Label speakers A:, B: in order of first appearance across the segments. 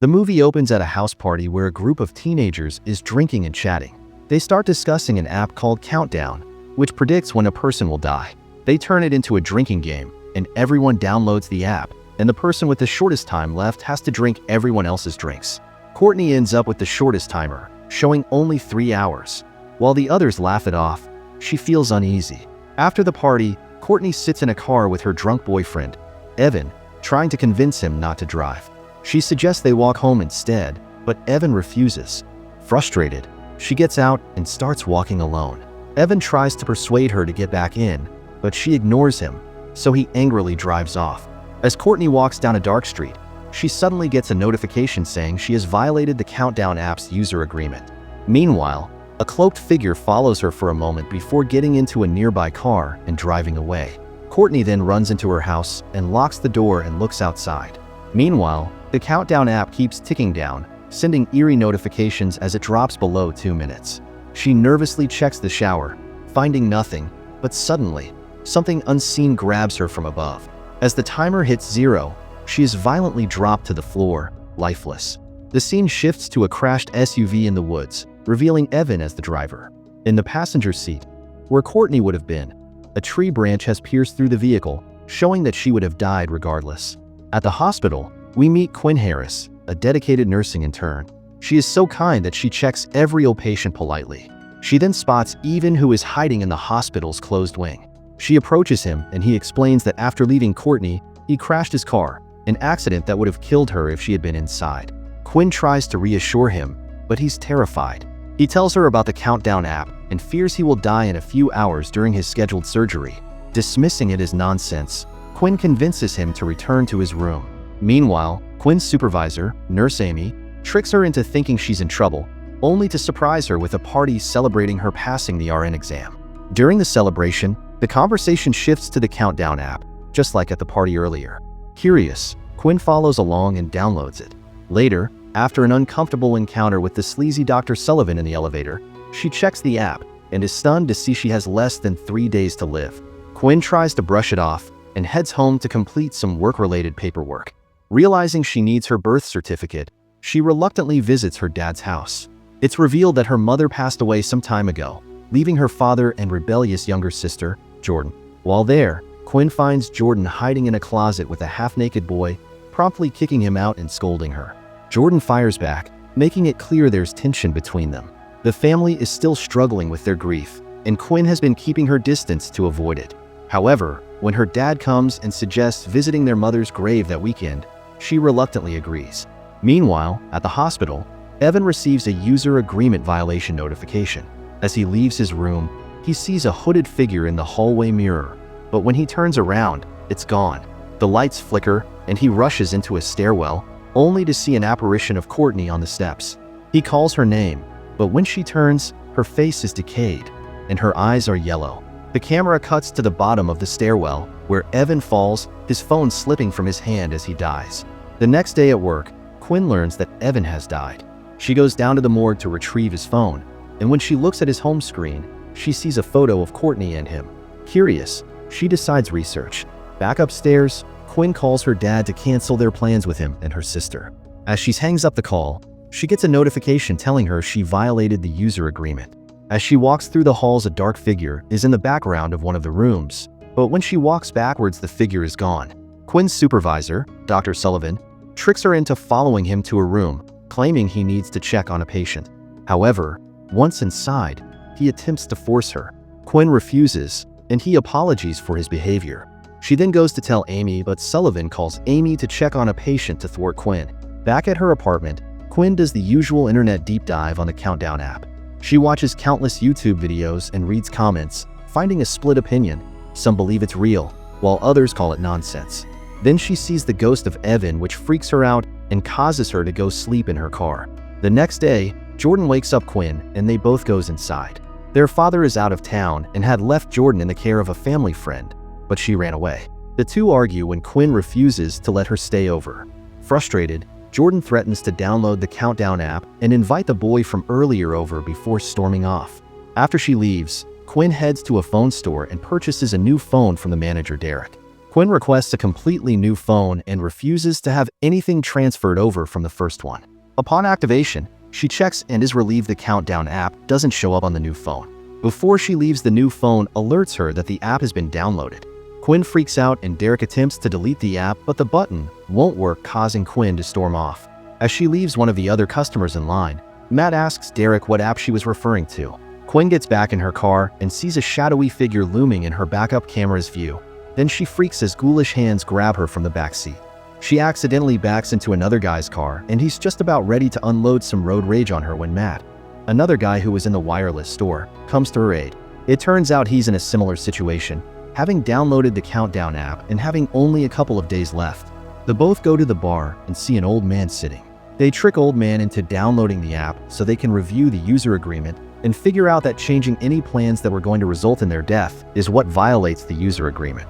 A: The movie opens at a house party where a group of teenagers is drinking and chatting. They start discussing an app called Countdown, which predicts when a person will die. They turn it into a drinking game, and everyone downloads the app, and the person with the shortest time left has to drink everyone else's drinks. Courtney ends up with the shortest timer, showing only 3 hours. While the others laugh it off, she feels uneasy. After the party, Courtney sits in a car with her drunk boyfriend, Evan, trying to convince him not to drive. She suggests they walk home instead, but Evan refuses. Frustrated, she gets out and starts walking alone. Evan tries to persuade her to get back in, but she ignores him, so he angrily drives off. As Courtney walks down a dark street, she suddenly gets a notification saying she has violated the Countdown app's user agreement. Meanwhile, a cloaked figure follows her for a moment before getting into a nearby car and driving away. Courtney then runs into her house and locks the door and looks outside. Meanwhile, the Countdown app keeps ticking down, sending eerie notifications as it drops below 2 minutes. She nervously checks the shower, finding nothing, but suddenly, something unseen grabs her from above. As the timer hits 0, she is violently dropped to the floor, lifeless. The scene shifts to a crashed SUV in the woods, revealing Evan as the driver. In the passenger seat, where Courtney would have been, a tree branch has pierced through the vehicle, showing that she would have died regardless. At the hospital, we meet Quinn Harris, a dedicated nursing intern. She is so kind that she checks every ill patient politely. She then spots Evan, who is hiding in the hospital's closed wing. She approaches him and he explains that after leaving Courtney, he crashed his car, an accident that would have killed her if she had been inside. Quinn tries to reassure him, but he's terrified. He tells her about the Countdown app and fears he will die in a few hours during his scheduled surgery. Dismissing it as nonsense, Quinn convinces him to return to his room. Meanwhile, Quinn's supervisor, Nurse Amy, tricks her into thinking she's in trouble, only to surprise her with a party celebrating her passing the RN exam. During the celebration, the conversation shifts to the Countdown app, just like at the party earlier. Curious, Quinn follows along and downloads it. Later, after an uncomfortable encounter with the sleazy Dr. Sullivan in the elevator, she checks the app and is stunned to see she has less than 3 days to live. Quinn tries to brush it off and heads home to complete some work-related paperwork. Realizing she needs her birth certificate, she reluctantly visits her dad's house. It's revealed that her mother passed away some time ago, leaving her father and rebellious younger sister, Jordan. While there, Quinn finds Jordan hiding in a closet with a half-naked boy, promptly kicking him out and scolding her. Jordan fires back, making it clear there's tension between them. The family is still struggling with their grief, and Quinn has been keeping her distance to avoid it. However, when her dad comes and suggests visiting their mother's grave that weekend, she reluctantly agrees. Meanwhile, at the hospital, Evan receives a user agreement violation notification. As he leaves his room, he sees a hooded figure in the hallway mirror, but when he turns around, it's gone. The lights flicker, and he rushes into a stairwell, only to see an apparition of Courtney on the steps. He calls her name, but when she turns, her face is decayed, and her eyes are yellow. The camera cuts to the bottom of the stairwell, where Evan falls, his phone slipping from his hand as he dies. The next day at work, Quinn learns that Evan has died. She goes down to the morgue to retrieve his phone, and when she looks at his home screen, she sees a photo of Courtney and him. Curious, she decides research. Back upstairs, Quinn calls her dad to cancel their plans with him and her sister. As she hangs up the call, she gets a notification telling her she violated the user agreement. As she walks through the halls, a dark figure is in the background of one of the rooms, but when she walks backwards, the figure is gone. Quinn's supervisor, Dr. Sullivan, tricks her into following him to a room, claiming he needs to check on a patient. However, once inside, he attempts to force her. Quinn refuses, and he apologizes for his behavior. She then goes to tell Amy, but Sullivan calls Amy to check on a patient to thwart Quinn. Back at her apartment, Quinn does the usual internet deep dive on the Countdown app. She watches countless YouTube videos and reads comments, finding a split opinion. Some believe it's real, while others call it nonsense. Then she sees the ghost of Evan, which freaks her out and causes her to go sleep in her car. The next day, Jordan wakes up Quinn, and they both goes inside. Their father is out of town and had left Jordan in the care of a family friend, but she ran away. The two argue when Quinn refuses to let her stay over. Frustrated, Jordan threatens to download the Countdown app and invite the boy from earlier over before storming off. After she leaves, Quinn heads to a phone store and purchases a new phone from the manager, Derek. Quinn requests a completely new phone and refuses to have anything transferred over from the first one. Upon activation, she checks and is relieved the countdown app doesn't show up on the new phone. Before she leaves, the new phone alerts her that the app has been downloaded. Quinn freaks out and Derek attempts to delete the app, but the button won't work, causing Quinn to storm off. As she leaves one of the other customers in line, Matt asks Derek what app she was referring to. Quinn gets back in her car and sees a shadowy figure looming in her backup camera's view. Then she freaks as ghoulish hands grab her from the back seat. She accidentally backs into another guy's car, and he's just about ready to unload some road rage on her when Matt, another guy who was in the wireless store, comes to her aid. It turns out he's in a similar situation, having downloaded the Countdown app and having only a couple of days left. They both go to the bar and see an old man sitting. They trick old man into downloading the app so they can review the user agreement and figure out that changing any plans that were going to result in their death is what violates the user agreement.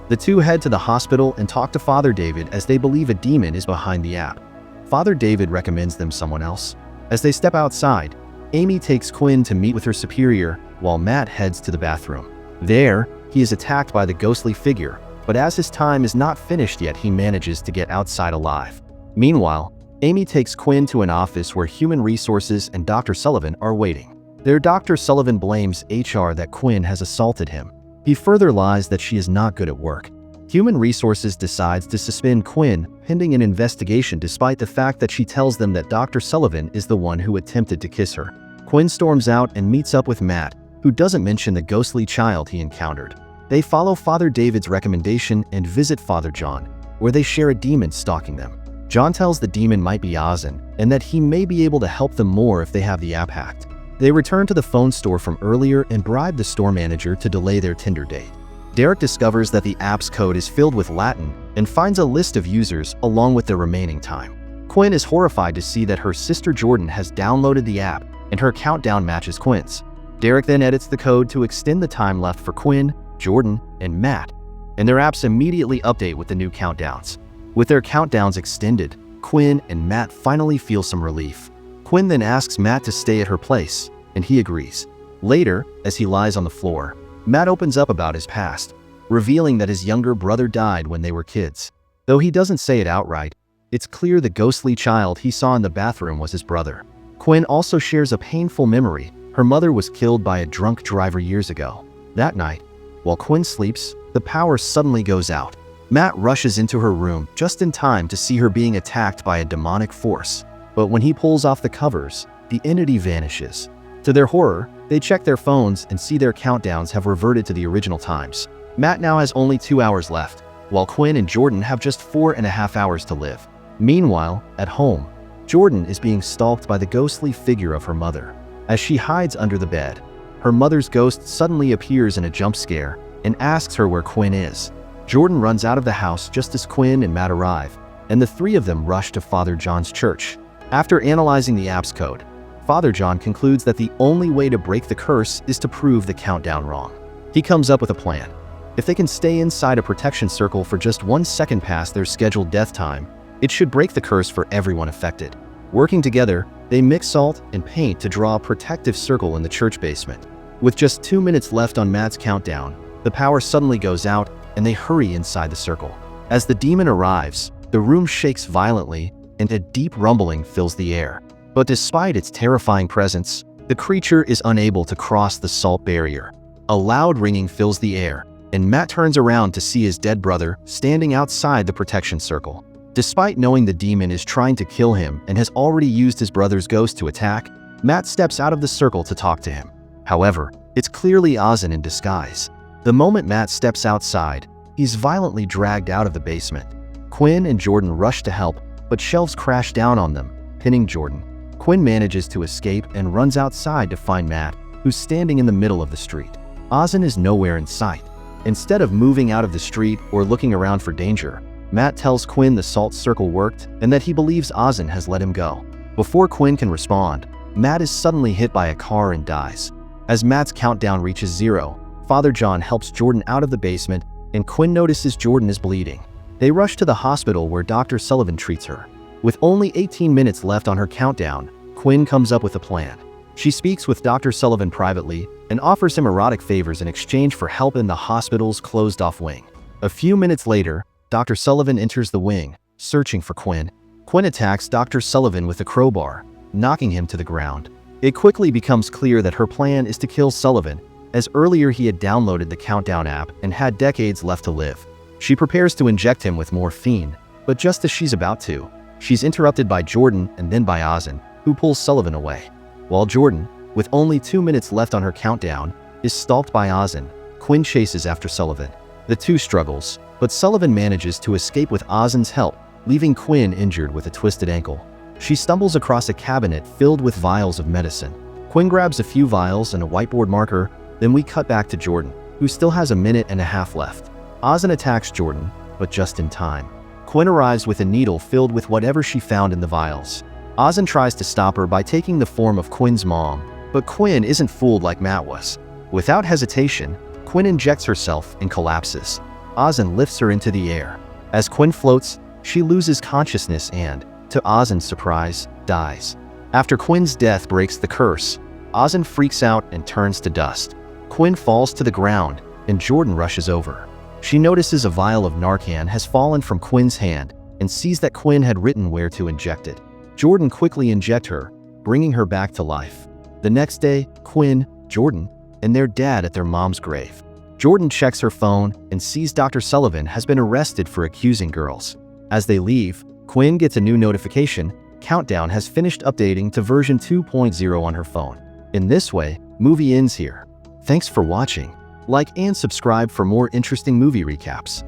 A: The two head to the hospital and talk to Father David as they believe a demon is behind the app. Father David recommends them someone else. As they step outside, Amy takes Quinn to meet with her superior while Matt heads to the bathroom. There, he is attacked by the ghostly figure, but as his time is not finished yet, he manages to get outside alive. Meanwhile, Amy takes Quinn to an office where Human Resources and Dr. Sullivan are waiting. There, Dr. Sullivan blames HR that Quinn has assaulted him. He further lies that she is not good at work. Human Resources decides to suspend Quinn pending an investigation despite the fact that she tells them that Dr. Sullivan is the one who attempted to kiss her. Quinn storms out and meets up with Matt, who doesn't mention the ghostly child he encountered. They follow Father David's recommendation and visit Father John, where they share a demon stalking them. John tells the demon might be Ozan and that he may be able to help them more if they have the app hacked. They return to the phone store from earlier and bribe the store manager to delay their Tinder date. Derek discovers that the app's code is filled with Latin and finds a list of users along with their remaining time. Quinn is horrified to see that her sister Jordan has downloaded the app and her countdown matches Quinn's. Derek then edits the code to extend the time left for Quinn, Jordan, and Matt, and their apps immediately update with the new countdowns. With their countdowns extended, Quinn and Matt finally feel some relief. Quinn then asks Matt to stay at her place, and he agrees. Later, as he lies on the floor, Matt opens up about his past, revealing that his younger brother died when they were kids. Though he doesn't say it outright, it's clear the ghostly child he saw in the bathroom was his brother. Quinn also shares a painful memory. Her mother was killed by a drunk driver years ago. That night, while Quinn sleeps, the power suddenly goes out. Matt rushes into her room just in time to see her being attacked by a demonic force. But when he pulls off the covers, the entity vanishes. To their horror, they check their phones and see their countdowns have reverted to the original times. Matt now has only 2 hours left, while Quinn and Jordan have just 4.5 hours to live. Meanwhile, at home, Jordan is being stalked by the ghostly figure of her mother. As she hides under the bed, her mother's ghost suddenly appears in a jump scare and asks her where Quinn is. Jordan runs out of the house just as Quinn and Matt arrive, and the three of them rush to Father John's church. After analyzing the app's code, Father John concludes that the only way to break the curse is to prove the countdown wrong. He comes up with a plan. If they can stay inside a protection circle for just 1 second past their scheduled death time, it should break the curse for everyone affected. Working together, they mix salt and paint to draw a protective circle in the church basement. With just 2 minutes left on Matt's countdown, the power suddenly goes out and they hurry inside the circle. As the demon arrives, the room shakes violently and a deep rumbling fills the air. But despite its terrifying presence, the creature is unable to cross the salt barrier. A loud ringing fills the air, and Matt turns around to see his dead brother standing outside the protection circle. Despite knowing the demon is trying to kill him and has already used his brother's ghost to attack, Matt steps out of the circle to talk to him. However, it's clearly Ozan in disguise. The moment Matt steps outside, he's violently dragged out of the basement. Quinn and Jordan rush to help, but shelves crash down on them, pinning Jordan. Quinn manages to escape and runs outside to find Matt, who's standing in the middle of the street. Ozan is nowhere in sight. Instead of moving out of the street or looking around for danger, Matt tells Quinn the salt circle worked and that he believes Ozan has let him go. Before Quinn can respond, Matt is suddenly hit by a car and dies. As Matt's countdown reaches 0, Father John helps Jordan out of the basement and Quinn notices Jordan is bleeding. They rush to the hospital where Dr. Sullivan treats her. With only 18 minutes left on her countdown, Quinn comes up with a plan. She speaks with Dr. Sullivan privately and offers him erotic favors in exchange for help in the hospital's closed-off wing. A few minutes later, Dr. Sullivan enters the wing, searching for Quinn. Quinn attacks Dr. Sullivan with a crowbar, knocking him to the ground. It quickly becomes clear that her plan is to kill Sullivan, as earlier he had downloaded the Countdown app and had decades left to live. She prepares to inject him with morphine, but just as she's about to, she's interrupted by Jordan and then by Ozin, who pulls Sullivan away. While Jordan, with only 2 minutes left on her countdown, is stalked by Ozin, Quinn chases after Sullivan. The two struggles, but Sullivan manages to escape with Ozin's help, leaving Quinn injured with a twisted ankle. She stumbles across a cabinet filled with vials of medicine. Quinn grabs a few vials and a whiteboard marker, then we cut back to Jordan, who still has a minute and a half left. Ozin attacks Jordan, but just in time. Quinn arrives with a needle filled with whatever she found in the vials. Ozin tries to stop her by taking the form of Quinn's mom, but Quinn isn't fooled like Matt was. Without hesitation, Quinn injects herself and collapses. Ozin lifts her into the air. As Quinn floats, she loses consciousness and, to Ozin's surprise, dies. After Quinn's death breaks the curse, Ozin freaks out and turns to dust. Quinn falls to the ground, and Jordan rushes over. She notices a vial of Narcan has fallen from Quinn's hand and sees that Quinn had written where to inject it. Jordan quickly injects her, bringing her back to life. The next day, Quinn, Jordan, and their dad at their mom's grave. Jordan checks her phone and sees Dr. Sullivan has been arrested for accusing girls. As they leave, Quinn gets a new notification. Countdown has finished updating to version 2.0 on her phone. In this way, movie ends here. Thanks for watching. Like and subscribe for more interesting movie recaps.